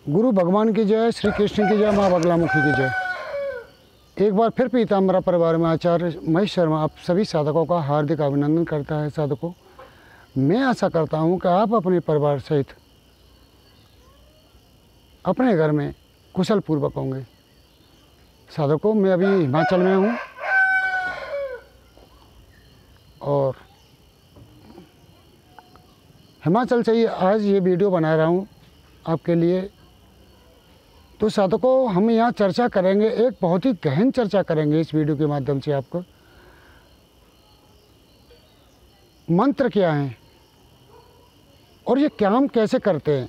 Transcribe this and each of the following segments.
गुरु भगवान की जय, श्री कृष्ण की जय, माँ बगलामुखी की जय। एक बार फिर पीताम्बरा परिवार में आचार्य महेश शर्मा आप सभी साधकों का हार्दिक अभिनंदन करता है। साधकों, मैं आशा करता हूँ कि आप अपने परिवार सहित अपने घर में कुशल पूर्वक होंगे। साधकों, मैं अभी हिमाचल में हूँ और हिमाचल से ही आज ये वीडियो बना रहा हूँ आपके लिए। तो साधकों, हम यहाँ चर्चा करेंगे, एक बहुत ही गहन चर्चा करेंगे इस वीडियो के माध्यम से आपको। मंत्र क्या हैं और ये काम कैसे करते हैं,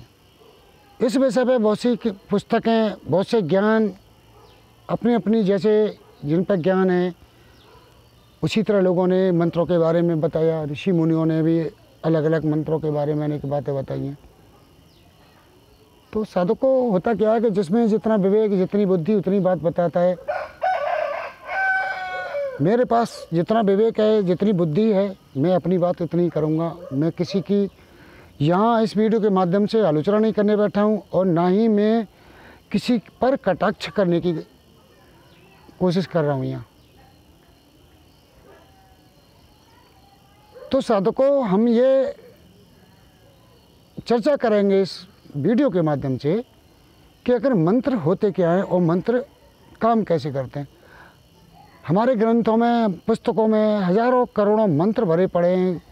इस विषय पे बहुत सी पुस्तकें, बहुत से ज्ञान अपनी अपनी जैसे जिन पर ज्ञान है उसी तरह लोगों ने मंत्रों के बारे में बताया। ऋषि मुनियों ने भी अलग अलग मंत्रों के बारे में अनेक बातें बताई हैं। तो साधकों, होता क्या है कि जिसमें जितना विवेक, जितनी बुद्धि उतनी बात बताता है। मेरे पास जितना विवेक है, जितनी बुद्धि है, मैं अपनी बात उतनी करूँगा। मैं किसी की यहाँ इस वीडियो के माध्यम से आलोचना नहीं करने बैठा हूँ और ना ही मैं किसी पर कटाक्ष करने की कोशिश कर रहा हूँ यहाँ। तो साधकों, हम ये चर्चा करेंगे इस वीडियो के माध्यम से कि अगर मंत्र होते क्या हैं और मंत्र काम कैसे करते हैं। हमारे ग्रंथों में, पुस्तकों में हजारों करोड़ों मंत्र भरे पड़े हैं।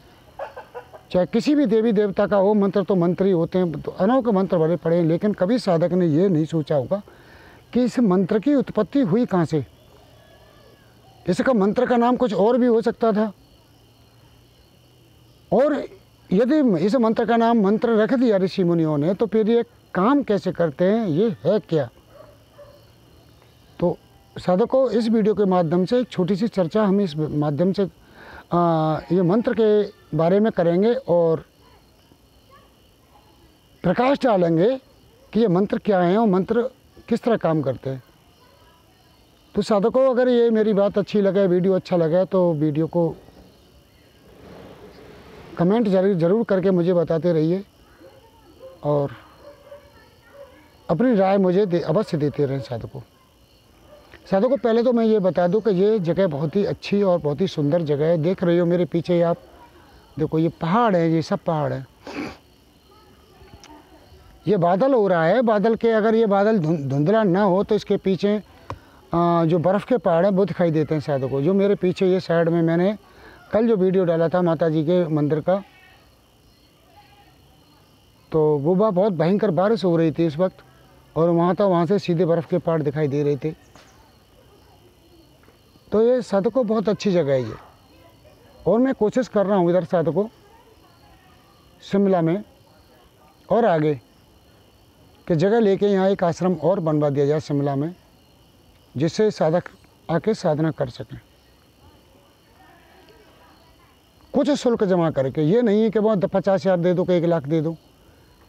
चाहे किसी भी देवी देवता का हो मंत्र, तो मंत्र ही होते हैं, तो अनोखे मंत्र भरे पड़े हैं। लेकिन कभी साधक ने ये नहीं सोचा होगा कि इस मंत्र की उत्पत्ति हुई कहाँ से। इसका मंत्र का नाम कुछ और भी हो सकता था, और यदि इस मंत्र का नाम मंत्र रख दिया ऋषि मुनियों ने, तो फिर ये काम कैसे करते हैं, ये है क्या। तो साधकों, इस वीडियो के माध्यम से एक छोटी सी चर्चा हम इस माध्यम से ये मंत्र के बारे में करेंगे और प्रकाश डालेंगे कि ये मंत्र क्या हैं और मंत्र किस तरह काम करते हैं। तो साधकों, अगर ये मेरी बात अच्छी लगे, वीडियो अच्छा लगे, तो वीडियो को कमेंट ज़रूर करके मुझे बताते रहिए और अपनी राय मुझे अवश्य देते रहें। साधकों, पहले तो मैं ये बता दूं कि ये जगह बहुत ही अच्छी और बहुत ही सुंदर जगह है। देख रहे हो मेरे पीछे आप, देखो ये पहाड़ है, ये सब पहाड़ है। ये बादल हो रहा है, बादल के, अगर ये बादल धुंधला ना हो तो इसके पीछे जो बर्फ़ के पहाड़ हैं वो दिखाई देते हैं। साधकों, जो मेरे पीछे ये साइड में मैंने कल जो वीडियो डाला था माता जी के मंदिर का, तो वो बहुत भयंकर बारिश हो रही थी इस वक्त, और वहाँ से सीधे बर्फ़ के पहाड़ दिखाई दे रहे थे। तो ये साधकों बहुत अच्छी जगह है ये, और मैं कोशिश कर रहा हूँ इधर साधकों शिमला में और आगे कि जगह लेके यहाँ एक आश्रम और बनवा दिया जाए शिमला में, जिससे साधक आके साधना कर सकें कुछ शुल्क जमा करके। ये नहीं है कि बहुत 50,000 दे दो कि 1 लाख दे दो,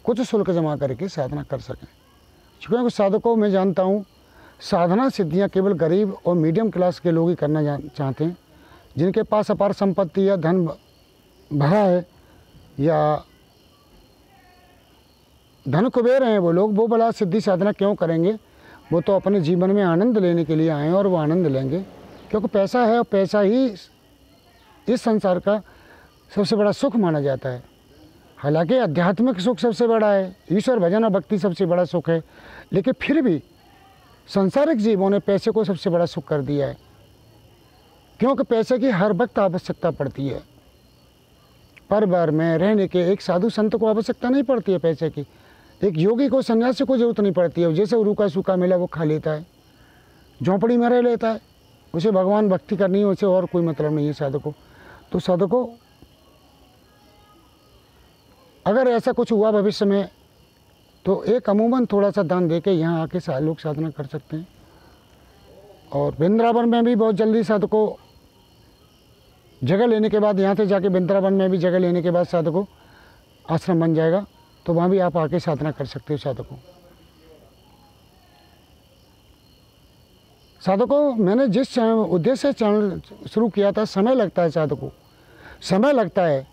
कुछ शुल्क जमा करके साधना कर सकें। क्योंकि साधकों, मैं जानता हूँ साधना सिद्धियाँ केवल गरीब और मीडियम क्लास के लोग ही करना चाहते हैं, जिनके पास अपार संपत्ति या धन भरा है या धन कुबेर हैं वो लोग। वो भला सिद्धि साधना क्यों करेंगे, वो तो अपने जीवन में आनंद लेने के लिए आए हैं और वो आनंद लेंगे, क्योंकि पैसा है और पैसा ही इस संसार का सबसे बड़ा सुख माना जाता है। हालांकि आध्यात्मिक सुख सबसे बड़ा है, ईश्वर भजन और भक्ति सबसे बड़ा सुख है, लेकिन फिर भी संसारिक जीवों ने पैसे को सबसे बड़ा सुख कर दिया है, क्योंकि पैसे की हर वक्त आवश्यकता पड़ती है। परिवार में रहने के एक साधु संत को आवश्यकता नहीं पड़ती है पैसे की, एक योगी को, सन्यासी को जरूरत नहीं पड़ती है। जैसे रूखा सूखा मिला वो खा लेता है, झोंपड़ी में रह लेता है, उसे भगवान भक्ति करनी है, उसे और कोई मतलब नहीं है साधकों। तो साधकों, अगर ऐसा कुछ हुआ भविष्य में, तो एक अमूमन थोड़ा सा दान देके यहाँ आके लोग साधना कर सकते हैं। और वृंदावन में भी बहुत जल्दी साधकों जगह लेने के बाद, यहाँ से जाके वृंदावन में भी जगह लेने के बाद साधकों आश्रम बन जाएगा, तो वहाँ भी आप आके साधना कर सकते हो। साधकों, मैंने जिस उद्देश्य से चैनल शुरू किया था, समय लगता है साधकों, समय लगता है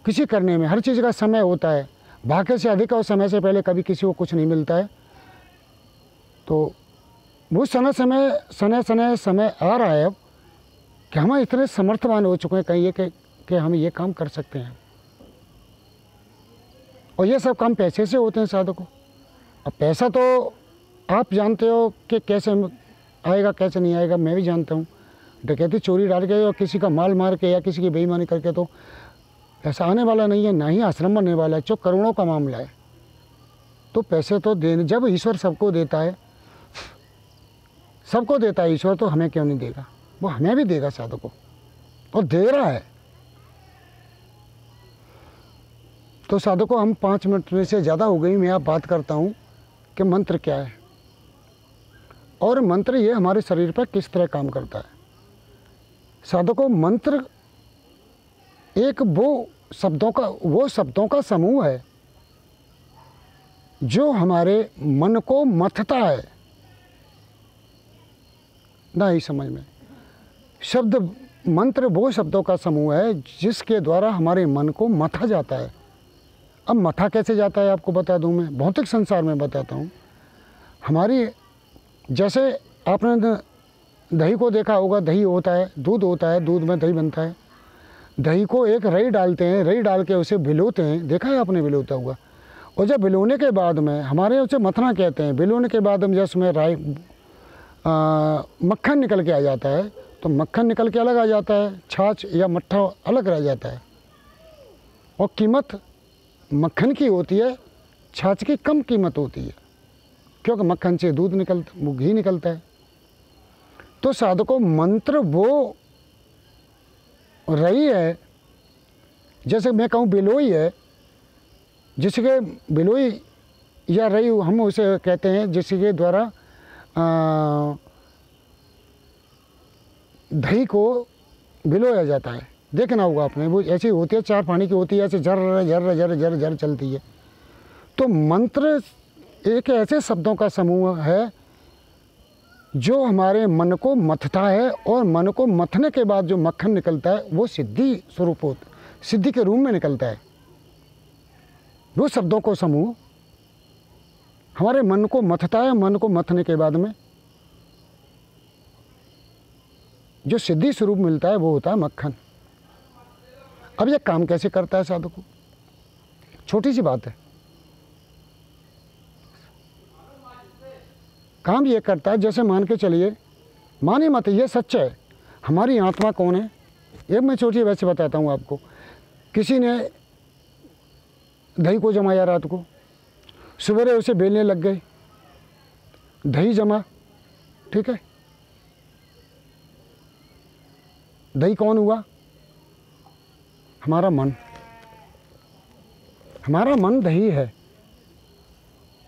किसी करने में, हर चीज़ का समय होता है। भाग्य से अधिक और समय से पहले कभी किसी को कुछ नहीं मिलता है। तो वो समय आ रहा है अब कि हम इतने समर्थवान हो चुके हैं कहीं कि हम ये काम कर सकते हैं। और ये सब काम पैसे से होते हैं साधकों। अब पैसा तो आप जानते हो कि कैसे आएगा कैसे नहीं आएगा, मैं भी जानता हूँ। डकैती चोरी डाल के और किसी का माल मार के या किसी की बेईमानी करके तो पैसा आने वाला नहीं है, ना ही आश्रम बनने वाला है, जो करोड़ों का मामला है। तो पैसे तो देने, जब ईश्वर सबको देता है ईश्वर, तो हमें क्यों नहीं देगा? वो हमें भी देगा साधकों, और दे रहा है। तो साधकों, हम 5 मिनट में से ज़्यादा हो गई, मैं आप बात करता हूँ कि मंत्र क्या है और मंत्र ये हमारे शरीर पर किस तरह काम करता है। साधकों, मंत्र एक वो शब्दों का समूह है जो हमारे मन को मथता है। ना ही समझ में मंत्र वो शब्दों का समूह है जिसके द्वारा हमारे मन को मथा जाता है। अब मथा कैसे जाता है आपको बता दूं, मैं भौतिक संसार में बताता हूँ। हमारी, जैसे आपने दही को देखा होगा, दही होता है, दूध होता है, दूध में दही बनता है। दही को एक रई डालते हैं, रई डाल के उसे भिलोते हैं, देखा है आपने भिलोता हुआ। और जब भिलोने के बाद में, हमारे उसे मथना कहते हैं, भिलोने के बाद में जब उसमें मक्खन निकल के आ जाता है, तो मक्खन निकल के अलग आ जाता है, छाछ या मट्ठा अलग रह जाता है। और कीमत मक्खन की होती है, छाछ की कम कीमत होती है, क्योंकि मक्खन से दूध निकलता, वो घी निकलता है। तो साधकों, मंत्र वो रई है, जैसे मैं कहूँ बिलोई है, जिसके बिलोई या रई हम उसे कहते हैं, जिसके द्वारा दही को भिलोया जाता है। देखना होगा आपने, वो ऐसी होती है, 4 पानी की होती है, ऐसे झर झर झर झर झर चलती है। तो मंत्र एक ऐसे शब्दों का समूह है जो हमारे मन को मथता है, और मन को मथने के बाद जो मक्खन निकलता है वो सिद्धि स्वरूप सिद्धि के रूप में निकलता है। वो शब्दों को समूह हमारे मन को मथता है, मन को मथने के बाद में जो सिद्धि स्वरूप मिलता है वो होता है मक्खन। अब ये काम कैसे करता है साधकों? छोटी सी बात है। काम ये करता है, जैसे मान के चलिए, माने मत, ये सच है। हमारी आत्मा कौन है, ये मैं छोटी वैसे बताता हूँ आपको। किसी ने दही को जमाया रात को, सवेरे उसे बेलने लग गए, दही जमा, ठीक है। दही कौन हुआ? हमारा मन। हमारा मन दही है,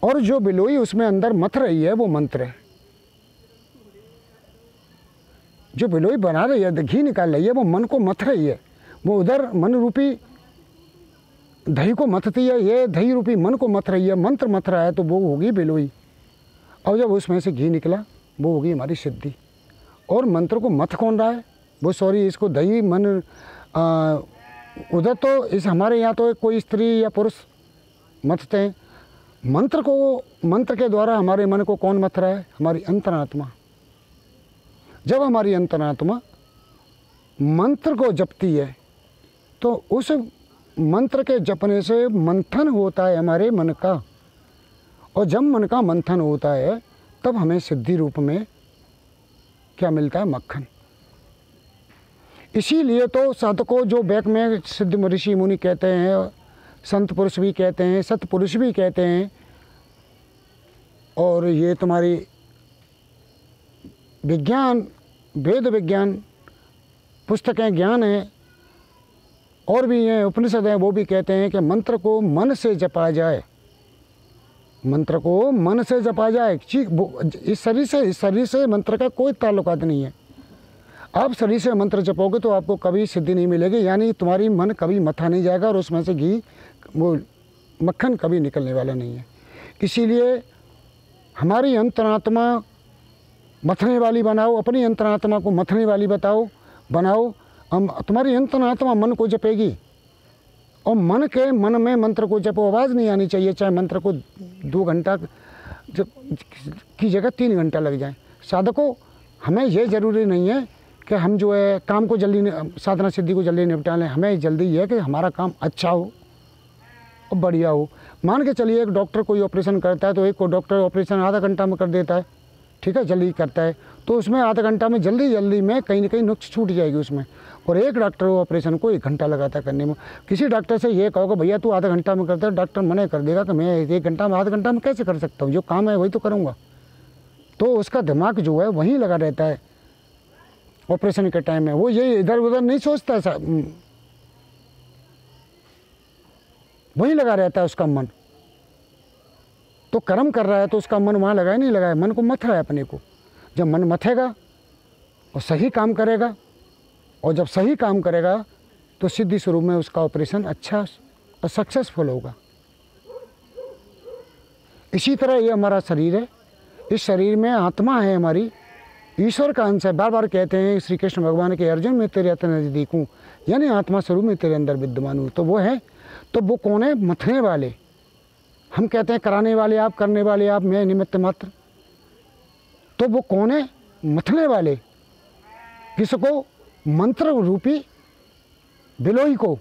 और जो बिलोई उसमें अंदर मथ रही है वो मंत्र है। जो बिलोई बना रही है, घी निकाल रही है, वो मन को मथ रही है। वो उधर मन रूपी दही को मथती है, ये दही रूपी मन को मथ रही है, मंत्र मथ रहा है, तो वो होगी बिलोई। और जब उसमें से घी निकला वो होगी हमारी सिद्धि। और मंत्र को मथ कौन रहा है? वो इसको दही मन उधर तो इस हमारे यहाँ तो कोई स्त्री या पुरुष मथते हैं। मंत्र के द्वारा हमारे मन को कौन मथ रहा है? हमारी अंतरात्मा। जब हमारी अंतरात्मा मंत्र को जपती है तो उस मंत्र के जपने से मंथन होता है हमारे मन का, और जब मन का मंथन होता है तब हमें सिद्धि रूप में क्या मिलता है? मक्खन। इसीलिए तो साधकों, जो बैक में सिद्ध ऋषि मुनि कहते हैं, संत पुरुष भी कहते हैं, सतपुरुष भी कहते हैं, और ये तुम्हारी विज्ञान, वेद विज्ञान पुस्तकें, ज्ञान है, और भी हैं, उपनिषद हैं, वो भी कहते हैं कि मंत्र को मन से जपा जाए। मंत्र को मन से जपा जाए। इस शरीर से मंत्र का कोई ताल्लुकात नहीं है। आप शरीर से मंत्र जपोगे तो आपको कभी सिद्धि नहीं मिलेगी, यानी तुम्हारी मन कभी मथा नहीं जाएगा, और उसमें से घी, वो मक्खन कभी निकलने वाला नहीं है। इसीलिए हमारी अंतरात्मा मथने वाली बनाओ, अपनी अंतरात्मा को मथने वाली बनाओ। तुम्हारी अंतरात्मा मन को जपेगी, और मन में मंत्र को जपो। आवाज़ नहीं आनी चाहिए, चाहे मंत्र को 2 घंटा की जगह 3 घंटा लग जाए। साधकों, हमें ये ज़रूरी नहीं है कि हम जो है काम को जल्दी साधना सिद्धि को जल्दी निपटा लें। हमें जल्दी ये है कि हमारा काम अच्छा हो और बढ़िया हो। मान के चलिए एक डॉक्टर कोई ऑपरेशन करता है तो एक को डॉक्टर ऑपरेशन आधा घंटा में कर देता है, ठीक है, जल्दी करता है, तो उसमें आधा घंटा में जल्दी में कहीं ना कहीं नुक्स छूट जाएगी उसमें। और एक डॉक्टर ऑपरेशन को 1 घंटा लगाता है करने में। किसी डॉक्टर से ये कहोगे भैया तू आधा घंटा में करता है, डॉक्टर मना कर देगा कि मैं 1 घंटा में आधा घंटा में कैसे कर सकता हूँ, जो काम है वही तो करूँगा। तो उसका दिमाग जो है वहीं लगा रहता है ऑपरेशन के टाइम में, वो ये इधर उधर नहीं सोचता है, वहीं लगा रहता है उसका मन। तो कर्म कर रहा है तो उसका मन वहाँ लगाए नहीं लगाए, मन को मथ रहा है अपने को। जब मन मथेगा और सही काम करेगा, और जब सही काम करेगा तो सिद्धि स्वरूप में उसका ऑपरेशन अच्छा और सक्सेसफुल होगा। इसी तरह ये हमारा शरीर है, इस शरीर में आत्मा है हमारी, ईश्वर का अंश है। बार बार कहते हैं श्री कृष्ण भगवान के, अर्जुन मैं तेरे अति नज़दीक हूँ, यानी आत्मा स्वरूप में तेरे अंदर विद्यमान हूँ। तो वो है, तो वो कौन है? मथने वाले। हम कहते हैं कराने वाले आप, करने वाले आप, मैं निमित्त मात्र। तो वो कौन है? मथने वाले। किसको? मंत्र रूपी बिलोई को।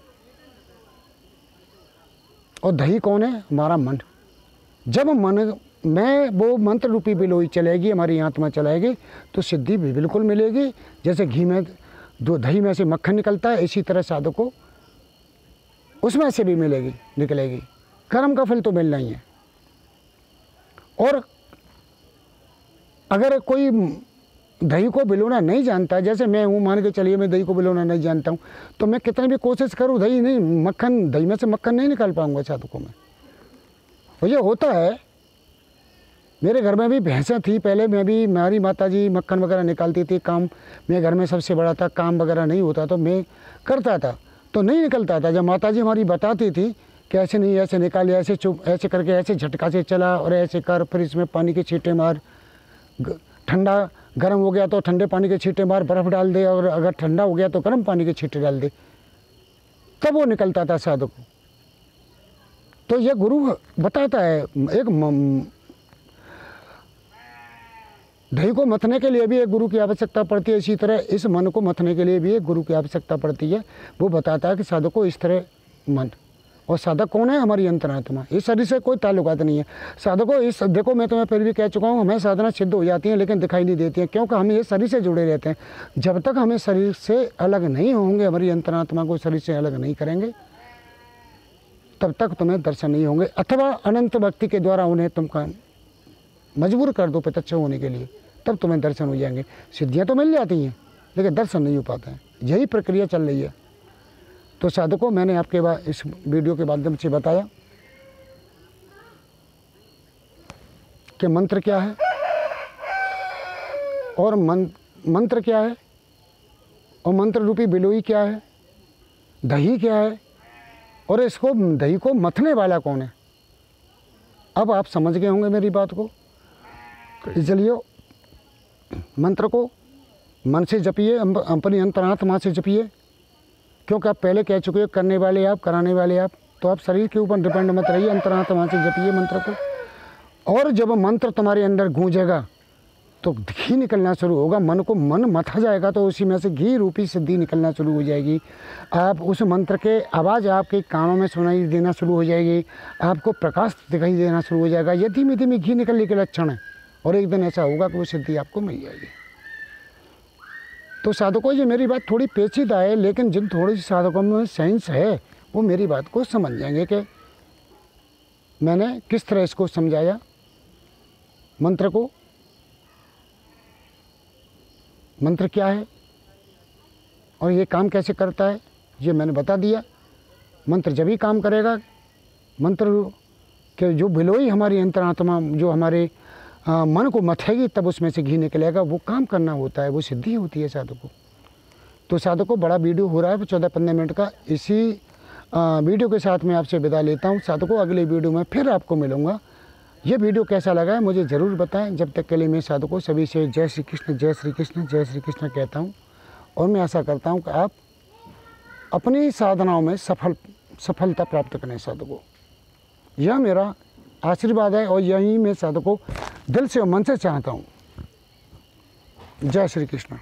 और दही कौन है? हमारा मन। जब मन में वो मंत्र रूपी बिलोई चलेगी, हमारी आत्मा चलाएगी, तो सिद्धि भी बिल्कुल मिलेगी। जैसे घी में दही में से मक्खन निकलता है, इसी तरह साधु को उसमें से भी मिलेगी, निकलेगी। कर्म का फल तो मिलना ही है। और अगर कोई दही को बिलोना नहीं जानता, जैसे मैं हूँ, मान के चलिए मैं दही को बिलोना नहीं जानता हूँ, तो मैं कितनी भी कोशिश करूँ दही नहीं, मक्खन, दही में से मक्खन नहीं निकाल पाऊँगा साधकों में। और ये होता है, मेरे घर में भी भैंसें थी पहले, मैं भी, हमारी माता जी मक्खन वगैरह निकालती थी। काम, मैं घर में सबसे बड़ा था, काम वगैरह नहीं होता तो मैं करता था, तो नहीं निकलता था। जब माता जी हमारी बताती थी कि ऐसे नहीं, ऐसे निकाल, ऐसे चुप, ऐसे करके, ऐसे झटका से चला और ऐसे कर, फिर इसमें पानी के छींटे मार, ठंडा गर्म हो गया तो ठंडे पानी के छींटे मार, बर्फ़ डाल दे, और अगर ठंडा हो गया तो गर्म पानी के छींटे डाल दे, तब वो निकलता था साधु को। तो ये गुरु बताता है। एक दही को मथने के लिए भी एक गुरु की आवश्यकता पड़ती है, इसी तरह इस मन को मथने के लिए भी एक गुरु की आवश्यकता पड़ती है। वो बताता है कि साधक को इस तरह मन, और साधक कौन है? हमारी अंतरात्मा। इस शरीर से कोई ताल्लुकात नहीं है। साधकों, इस देखो मैं तुम्हें फिर भी कह चुका हूँ, हमें साधना सिद्ध हो जाती है लेकिन दिखाई नहीं देती है, क्योंकि हम ये शरीर से जुड़े रहते हैं। जब तक हमें शरीर से अलग नहीं होंगे, हमारी अंतरात्मा को शरीर से अलग नहीं करेंगे, तब तक तुम्हें दर्शन नहीं होंगे। अथवा अनंत भक्ति के द्वारा उन्हें तुम मजबूर कर दो प्रत्यक्ष होने के लिए, तब तुम्हें दर्शन हो जाएंगे। सिद्धियाँ तो मिल जाती हैं लेकिन दर्शन नहीं हो पाते हैं। यही प्रक्रिया चल रही है। तो साधकों, मैंने आपके इस वीडियो के माध्यम से बताया कि मंत्र क्या है और मंत्र क्या है, और मंत्र रूपी बिलोई क्या है, दही क्या है, और इसको दही को मथने वाला कौन है। अब आप समझ गए होंगे मेरी बात को। चलिए, मंत्र को मन से जपिए, अपनी अंतरात्मा से जपिए, क्योंकि आप पहले कह चुके हो करने वाले आप, कराने वाले आप। तो आप शरीर के ऊपर डिपेंड मत रहिए, अंतरात्मा से जपिए मंत्र को। और जब मंत्र तुम्हारे अंदर गूंजेगा तो घी निकलना शुरू होगा, मन मथा जाएगा, तो उसी में से घी रूपी सिद्धि निकलना शुरू हो जाएगी। आप उस मंत्र के आवाज़ आपके कानों में सुनाई देना शुरू हो जाएगी, आपको प्रकाश दिखाई देना शुरू हो जाएगा। ये धीमे धीमे घी निकलने के लक्षण है, और एक दिन ऐसा होगा कि वो सिद्धि आपको मिल जाएगी। तो साधकों, ये मेरी बात थोड़ी पेचीदा है, लेकिन जिन थोड़ी सी साधकों में सेंस है वो मेरी बात को समझ जाएंगे कि मैंने किस तरह इसको समझाया। मंत्र को, मंत्र क्या है और ये काम कैसे करता है, ये मैंने बता दिया। मंत्र जब ही काम करेगा, मंत्र के जो बिलोई हमारी अंतरात्मा जो हमारे मन को मथेगी, तब उसमें से घी निकलेगा। वो काम करना होता है, वो सिद्धि होती है साधकों। तो साधकों, बड़ा वीडियो हो रहा है 14-15 मिनट का। इसी वीडियो के साथ मैं आपसे विदा लेता हूँ साधकों। अगले वीडियो में फिर आपको मिलूँगा। ये वीडियो कैसा लगा है मुझे ज़रूर बताएं। जब तक के लिए मैं साधकों सभी से जय श्री कृष्ण, जय श्री कृष्ण, जय श्री कृष्ण कहता हूँ। और मैं आशा करता हूँ कि आप अपनी साधनाओं में सफलता प्राप्त करें साधकों। यह मेरा आशीर्वाद है और यही मैं सबको दिल से और मन से चाहता हूँ। जय श्री कृष्ण।